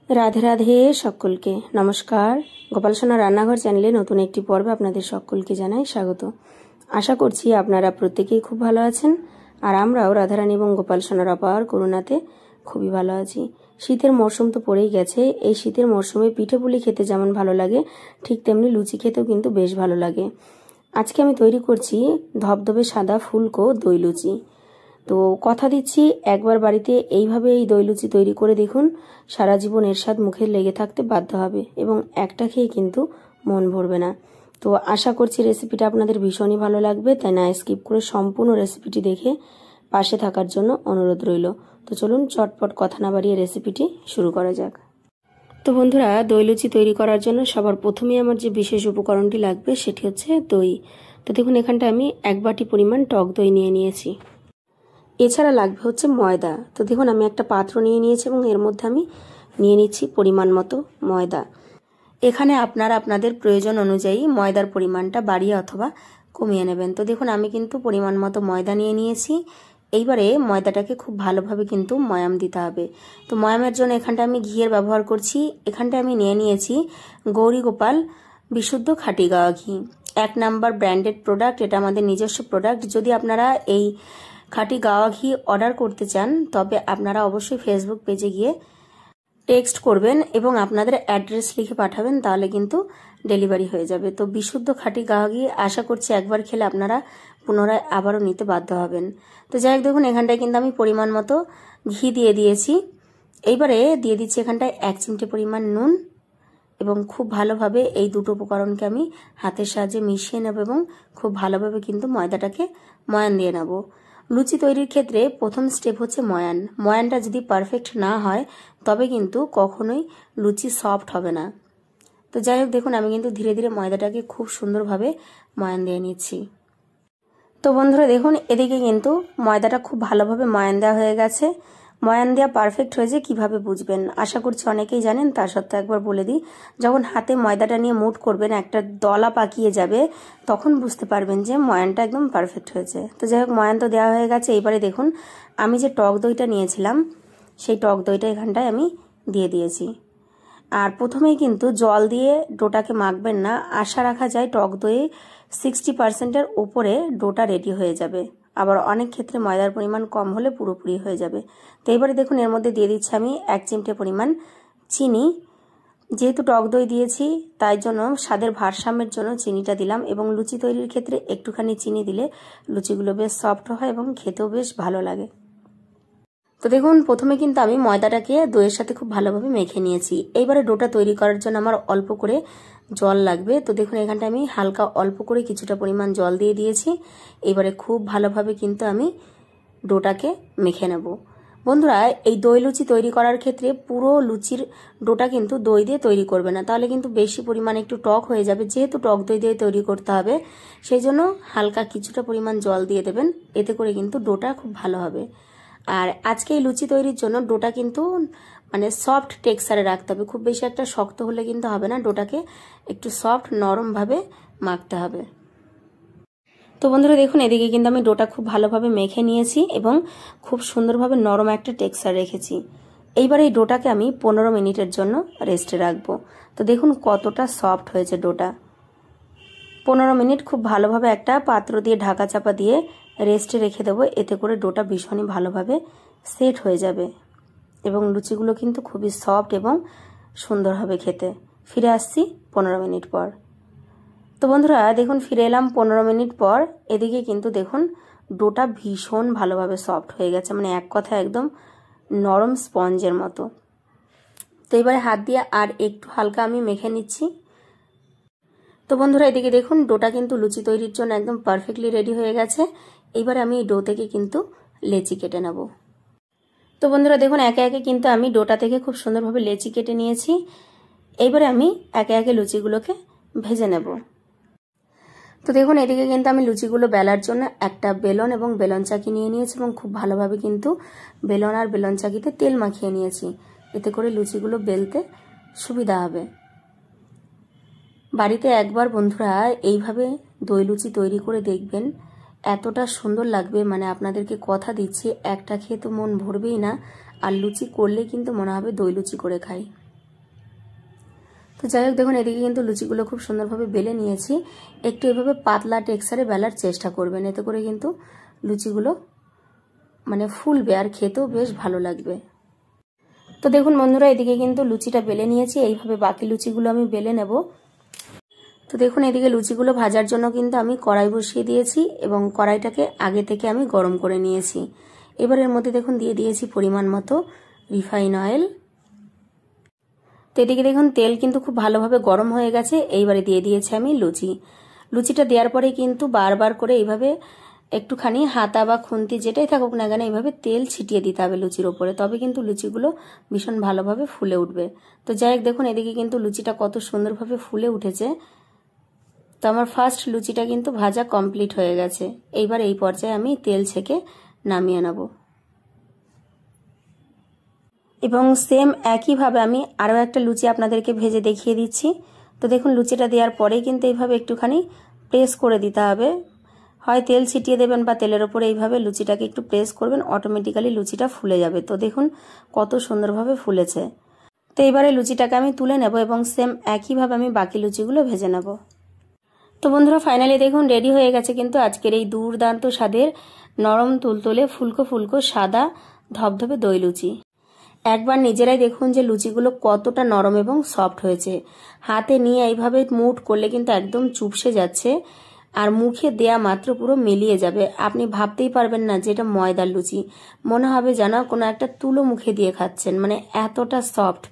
राधे राधे सकलके नमस्कार। गोपाल सोना रान्नाघर चैनेले नतून एकटी पर्वे आपनादेर सकलके जानाई स्वागत। आशा करछि आपनारा प्रत्येकेई खूब भालो आछेन और आमराओ राधारानी एबं गोपाल सोनार अपार करुणाते खूबই ভালো আছি। শীতের মৌসুম তো পড়েই গেছে। এই শীতের মৌসুমে পিঠেপুলি খেতে যেমন ভালো লাগে ঠিক তেমনি লুচি খেতেও কিন্তু বেশ ভালো লাগে। আজকে আমি তৈরি করছি ধবধবে সাদা ফুলকো দই লুচি। তো কথা দিচ্ছি একবার বাড়িতে এইভাবে এই দই লুচি তৈরি করে দেখুন, সারা জীবন এর স্বাদ মুখে লেগে থাকতে বাধ্য হবে এবং একটা খেয়ে কিন্তু মন ভরবে না। তো আশা করছি রেসিপিটা আপনাদের ভীষণই ভালো লাগবে, তাই না স্কিপ করে সম্পূর্ণ রেসিপিটি দেখে পাশে থাকার জন্য অনুরোধ রইল। তো চলুন চটপট কথা না বাড়িয়ে রেসিপিটি শুরু করা যাক। তো বন্ধুরা, দই লুচি তৈরি করার জন্য সবার প্রথমে আমার যে বিশেষ উপকরণটি লাগবে সেটি হচ্ছে দই। তো দেখুন এখানটা আমি 1 বাটি পরিমাণ টক দই নিয়ে নিয়েছি। এছাড়া লাগবে হচ্ছে ময়দা। তো দেখুন আমি একটা পাত্র নিয়ে নিয়েছি এবং এর মধ্যে আমি নিয়ে নিচ্ছি পরিমাণ মতো ময়দা। এখানে আপনারা আপনাদের প্রয়োজন অনুযায়ী ময়দার পরিমাণটা বাড়িয়ে অথবা কমিয়ে নেবেন। তো দেখুন আমি কিন্তু পরিমাণ মতো ময়দা নিয়ে নিয়েছি। এইবারে ময়দাটাকে খুব ভালোভাবে কিন্তু ময়াম দিতে হবে। তো ময়ামের জন্য এখানটা আমি ঘিয়ের ব্যবহার করছি। এখানটা আমি নিয়ে নিয়েছি গৌরী গোপাল বিশুদ্ধ খাঁটি গাওয়া ঘি, 1 নাম্বার ব্র্যান্ডেড প্রোডাক্ট। এটা আমাদের নিজস্ব প্রোডাক্ট। যদি আপনারা এই খাঁটি গাওয়া ঘি অর্ডার করতে চান তবে আপনারা অবশ্যই ফেসবুক পেজে গিয়ে টেক্সট করবেন এবং আপনাদের অ্যাড্রেস লিখে পাঠাবেন, তাহলে কিন্তু ডেলিভারি হয়ে যাবে। তো বিশুদ্ধ খাঁটি গাওয়া ঘি আশা করছি একবার খেলে আপনারা পুনরায় আবারও নিতে বাধ্য হবেন। তো যাই হোক দেখুন এখানটায় কিন্তু আমি পরিমাণ মতো ঘি দিয়ে দিয়েছি। এইবারে দিয়ে দিচ্ছি এখানটায় 1 চিমটে পরিমাণ নুন এবং খুব ভালোভাবে এই দুটো উপকরণকে আমি হাতের সাহায্যে মিশিয়ে নেব এবং খুব ভালোভাবে কিন্তু ময়দাটাকে ময়ান দিয়ে নেব। লুচি তৈরির ক্ষেত্রে প্রথম স্টেপ হচ্ছে ময়ান। ময়ানটা যদি পারফেক্ট না হয় তবে কিন্তু কখনোই লুচি সফট হবে না। তো যাই হোক দেখুন আমি কিন্তু ধীরে ধীরে ময়দাটাকে খুব সুন্দরভাবে ময়ান দিয়ে নিচ্ছি। তো বন্ধুরা দেখুন এদিকে কিন্তু ময়দাটা খুব ভালোভাবে ময়ান দেওয়া হয়ে গেছে। ময়ান দেওয়া পারফেক্ট হয়েছে কিভাবে বুঝবেন আশা করছি অনেকেই জানেন, তা সত্ত্বেও একবার বলে দিই। যখন হাতে ময়দাটা নিয়ে মুঠ করবেন একটা দলা পাকিয়ে যাবে তখন বুঝতে পারবেন যে ময়ানটা একদম পারফেক্ট হয়েছে। তো যাই হোক ময়ান তো দেওয়া হয়ে গেছে। এবারে দেখুন আমি যে টক দইটা নিয়েছিলাম সেই টক দইটা এখানটায় আমি দিয়ে দিয়েছি। আর প্রথমেই কিন্তু জল দিয়ে ডোটাকে মাখবেন না। আশা রাখা যায় টক দইয়ে 60%-এর উপরে ডোটা রেডি হয়ে যাবে। আবার অনেক ক্ষেত্রে ময়দার পরিমাণ কম হলে পুরোপুরি হয়ে যাবে। তো এবারে দেখুন এর মধ্যে দিয়ে দিচ্ছি আমি 1 চিমটে পরিমাণ চিনি। যেহেতু টক দই দিয়েছি তাই জন্য স্বাদের ভারসাম্যের জন্য চিনিটা দিলাম এবং লুচি তৈরির ক্ষেত্রে একটুখানি চিনি দিলে লুচিগুলো বেশ সফট হয় এবং খেতেও বেশ ভালো লাগে। তো দেখুন প্রথমে কিন্তু আমি ময়দাটাকে দইয়ের সাথে খুব ভালোভাবে মেখে নিয়েছি। এইবারে ডোটা তৈরি করার জন্য আমার অল্প করে জল লাগবে। তো দেখুন এখানটা আমি হালকা অল্প করে কিছুটা পরিমাণ জল দিয়ে দিয়েছি। এবারে খুব ভালোভাবে কিন্তু আমি ডোটাকে মেখে নেব। বন্ধুরা এই দই লুচি তৈরি করার ক্ষেত্রে পুরো লুচির ডোটা কিন্তু দই দিয়ে তৈরি করবে না, তাহলে কিন্তু বেশি পরিমাণে একটু টক হয়ে যাবে। যেহেতু টক দই দিয়ে তৈরি করতে হবে সেই জন্য হালকা কিছুটা পরিমাণ জল দিয়ে দেবেন, এতে করে কিন্তু ডোটা খুব ভালো হবে। আর আজকে এই লুচি তৈরির জন্য ডোটা কিন্তু মানে সফট টেক্সচারে রাখতে হবে, খুব বেশি একটা শক্ত হলে কিন্তু হবে না। ডোটাকে একটু সফট নরমভাবে মাখতে হবে। তো বন্ধুরা দেখুন এদিকে কিন্তু আমি ডোটা খুব ভালোভাবে মেখে নিয়েছি এবং খুব সুন্দরভাবে নরম একটা টেক্সচার রেখেছি। এইবার এই ডোটাকে আমি 15 মিনিটের জন্য রেস্টে রাখবো। তো দেখুন কতটা সফট হয়েছে ডোটা। 15 মিনিট খুব ভালোভাবে একটা পাত্র দিয়ে ঢাকা চাপা দিয়ে রেস্টে রেখে দেবো, এতে করে ডোটা ভীষণই ভালোভাবে সেট হয়ে যাবে এবং লুচিগুলো কিন্তু খুবই সফট এবং সুন্দর হবে খেতে। ফিরে আসছি 15 মিনিট পর। তো বন্ধুরা দেখুন ফিরে এলাম 15 মিনিট পর। এদিকে কিন্তু দেখুন ডোটা ভীষণ ভালোভাবে সফট হয়ে গেছে, মানে এক কথায় একদম নরম স্পঞ্জের মতো। তো এবারে হাত দিয়ে আর একটু হালকা আমি মেখে নিচ্ছি। তো বন্ধুরা এদিকে দেখুন ডোটা কিন্তু লুচি তৈরির জন্য একদম পারফেক্টলি রেডি হয়ে গেছে। এইবার আমি এই ডো থেকে কিন্তু লেচি কেটে নেব। তো বন্ধুরা দেখুন একে একে কিন্তু আমি ডোটা থেকে খুব সুন্দরভাবে লেচি কেটে নিয়েছি। এইবারে আমি একে একে লুচিগুলোকে ভেজে নেব। তো দেখুন এদিকে কিন্তু আমি লুচিগুলো বেলার জন্য একটা বেলন এবং বেলন চাকি নিয়ে নিয়েছি এবং খুব ভালোভাবে কিন্তু বেলন আর বেলন চাকিতে তেল মাখিয়ে নিয়েছি, এতে করে লুচিগুলো বেলতে সুবিধা হবে। বাড়িতে একবার বন্ধুরা এইভাবে দই লুচি তৈরি করে দেখবেন, এতটা সুন্দর লাগবে, মানে আপনাদেরকে কথা দিচ্ছি একটা খেয়ে তো মন ভরবেই না। আর লুচি করলে কিন্তু মনে হবে দই লুচি করে খাই। তো যাই হোক দেখুন এদিকে কিন্তু লুচিগুলো খুব সুন্দরভাবে বেলে নিয়েছি। একটু এভাবে পাতলা টেক্সচারে বেলার চেষ্টা করবেন, এতে করে কিন্তু লুচিগুলো মানে ফুলবে আর খেতেও বেশ ভালো লাগবে। তো দেখুন বন্ধুরা এদিকে কিন্তু লুচিটা বেলে নিয়েছি, এইভাবে বাকি লুচিগুলো আমি বেলে নেব। তো দেখুন এদিকে লুচিগুলো ভাজার জন্য কিন্তু আমি কড়াই বসিয়ে দিয়েছি এবং কড়াইটাকে আগে থেকে আমি গরম করে নিয়েছি। এবার এর মধ্যে দেখুন দিয়ে দিয়েছি পরিমাণ মতো রিফাইন অয়েল। তো এদিকে দেখুন তেল কিন্তু খুব ভালোভাবে গরম হয়ে গেছে। এইবারে দিয়ে দিয়েছি আমি লুচিটা দেওয়ার পরে কিন্তু বারবার করে এইভাবে একটুখানি হাতা বা খুন্তি যেটাই থাকুক না কেন এইভাবে তেল ছিটিয়ে দিতে হবে লুচির ওপরে, তবে কিন্তু লুচিগুলো ভীষণ ভালোভাবে ফুলে উঠবে। তো যাই হোক দেখুন এদিকে কিন্তু লুচিটা কত সুন্দরভাবে ফুলে উঠেছে। তো আমার ফার্স্ট লুচিটা কিন্তু ভাজা কমপ্লিট হয়ে গেছে। এইবার এই পর্যায়ে আমি তেল ছেঁকে নামিয়ে নেব এবং সেম একইভাবে আমি আরও একটা লুচি আপনাদেরকে ভেজে দেখিয়ে দিচ্ছি। তো দেখুন লুচিটা দেওয়ার পরেই কিন্তু এইভাবে একটুখানি প্রেস করে দিতে হবে, হয় তেল ছিটিয়ে দেবেন বা তেলের ওপরে এইভাবে লুচিটাকে একটু প্রেস করবেন, অটোমেটিক্যালি লুচিটা ফুলে যাবে। তো দেখুন কত সুন্দরভাবে ফুলেছে। তো এবারে লুচিটাকে আমি তুলে নেব এবং সেম একইভাবে আমি বাকি লুচিগুলো ভেজে নেব। তো বন্ধুরা ফাইনালি দেখুন রেডি হয়ে গেছে কিন্তু আজকের এই দুর্দান্ত স্বাদের নরম তুলতুলে ফুলকো ফুলকো সাদা ধবধবে দই লুচি। একবার নিজেরাই দেখুন যে লুচিগুলো কতটা নরম এবং সফট হয়েছে। হাতে নিয়ে এইভাবে মুঠ করলে কিন্তু একদম চুপসে যাচ্ছে আর মুখে দেয়া মাত্র পুরো মিলিয়ে যাবে। আপনি ভাবতেই পারবেন না যে এটা ময়দার লুচি, মনে হবে যেন কোনো একটা তুলো মুখে দিয়ে খাচ্ছেন, মানে এতটা সফট।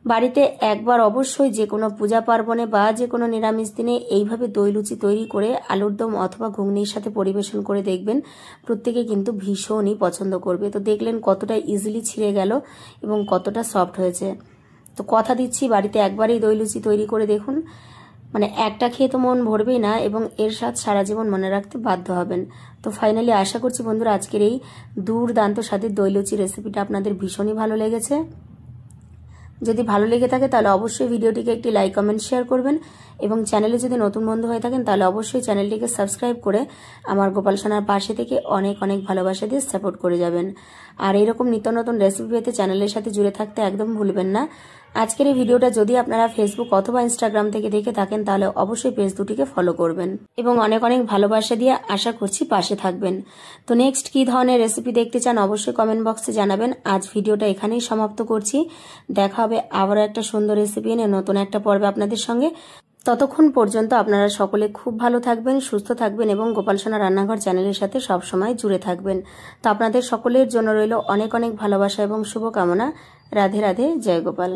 বাড়িতে একবার অবশ্যই যে কোনো পূজা পার্বণে বা যে কোনো নিরামিষ দিনে এইভাবে দই লুচি তৈরি করে আলুর দম অথবা ঘুগনির সাথে পরিবেশন করে দেখবেন, প্রত্যেকে কিন্তু ভীষণই পছন্দ করবে। তো দেখলেন কতটা ইজিলি ছিঁড়ে গেল এবং কতটা সফট হয়েছে। তো কথা দিচ্ছি বাড়িতে একবারই দই লুচি তৈরি করে দেখুন, মানে একটা খেয়ে তো মন ভরবেই না এবং এর স্বাদ সারা জীবন মনে রাখতে বাধ্য হবেন। তো ফাইনালি আশা করছি বন্ধুরা আজকের এই দুর্দান্ত স্বাদের দই লুচি রেসিপিটা আপনাদের ভীষণই ভালো লেগেছে। যদি ভালো লেগে থাকে তাহলে অবশ্যই ভিডিওটিকে একটি লাইক কমেন্ট শেয়ার করবেন এবং চ্যানেলে যদি নতুন বন্ধু হয়ে থাকেন তাহলে অবশ্যই চ্যানেলটিকে সাবস্ক্রাইব করে আমার গোপাল সোনার পাশে থেকে অনেক অনেক ভালোবাসা দিয়ে সাপোর্ট করে যাবেন। আর এরকম নিত্য নতুন রেসিপি পেতে চ্যানেলের সাথে জুড়ে থাকতে একদম ভুলবেন না। আজকের এই ভিডিওটা যদি আপনারা ফেসবুক অথবা ইনস্টাগ্রাম থেকে দেখে থাকেন তাহলে অবশ্যই পেজ দুটিকে ফলো করবেন এবং অনেক অনেক ভালোবাসা দিয়ে আশা করছি পাশে থাকবেন। তো নেক্সট কি ধরনের রেসিপি দেখতে চান অবশ্যই কমেন্ট বক্সে জানাবেন। আজ ভিডিওটা এখানেই সমাপ্ত করছি। দেখা হবে আবারও একটা সুন্দর রেসিপি এনে নতুন একটা পর্বে আপনাদের সঙ্গে। ততক্ষণ পর্যন্ত আপনারা সকলে খুব ভালো থাকবেন, সুস্থ থাকবেন এবং গোপাল সোনা রান্নাঘর চ্যানেলের সাথে সবসময় জুড়ে থাকবেন। তো আপনাদের সকলের জন্য রইল অনেক অনেক ভালোবাসা এবং শুভকামনা। রাধে রাধে, জয় গোপাল।